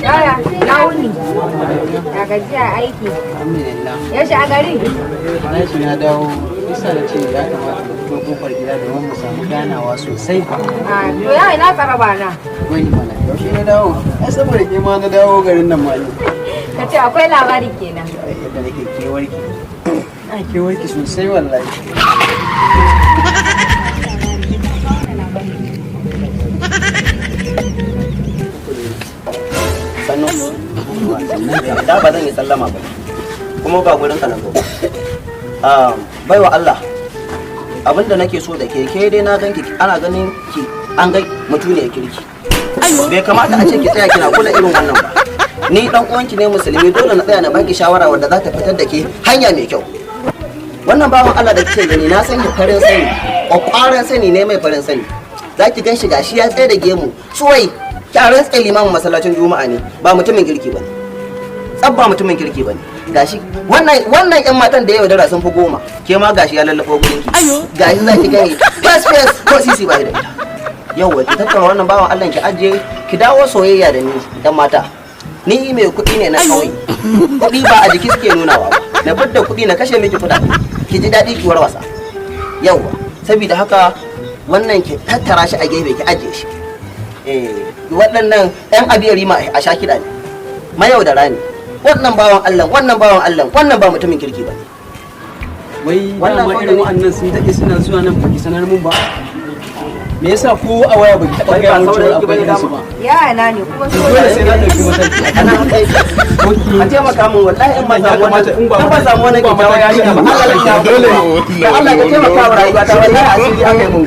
Yaya, na wuni. Ya gajiya aiki. Alhamdulillah. Yaushe a gari? Na shi na dawo bisa da ce ya kamata da kuma kofar gida domin mu samu ganawa sosai. A to ya ina tsaraba na. Wani mana yaushe na dawo? Ai saboda ke ma na dawo garin nan ma ne. Ka ce akwai labari kenan. Yadda nake kewarki. Ai kewarki sosai wallahi. sannu da ba zan yi sallama ba kuma ba gurin ka nan ba baiwa Allah abinda nake so da ke dai na ganki ana ganin ki an gai mutuniyar kirki bai kamata a ce ki tsaya kina kula irin wannan ba ni dan uwanki ne musulmi dole na tsaya na baki shawara wanda za ta fitar da ke hanya mai kyau wannan bawan Allah da kike gani na san ki farin sani kwakwaran sani ne mai farin sani za ki gan shi gashi ya tsaye da gemu suwai kyaran tsaye limamin masallacin juma'a ne ba mutumin kirki bane tsabba mutumin kirki bane gashi wannan yan matan da yau dara sun fi 10 ke ma gashi ya lallafo gurin ki gashi za ki gani fast ko sisi ba da ita yauwa ki tattara wannan bawan Allah ki ajiye ki dawo soyayya da ni dan mata ni mai kuɗi ne na kauye kuɗi ba a jiki suke nunawa ba na fidda kuɗi na kashe miki kuɗaɗe ki ji daɗi ki warwasa yauwa saboda haka wannan ki tattara shi a gefe ki ajiye shi waɗannan 'yan abiyari ma a sha kiɗa ne mayaudara ne wannan bawan Allah wannan ba mutumin kirki ba Wai dama irin wa'annan sun daɗe suna zuwa nan baki sanar mun ba. Me yasa ko a waya baki taɓa gaya mun cewa akwai su ba? Yaya na ne kuma so Dole sai na ɗauki mataki. ana kai a taimaka min wallahi in ba samu wani kyakkyawan yarinya ba Allah ya dole da Allah ya taimaka wa rayuwa ta wallahi asiri aka yi mun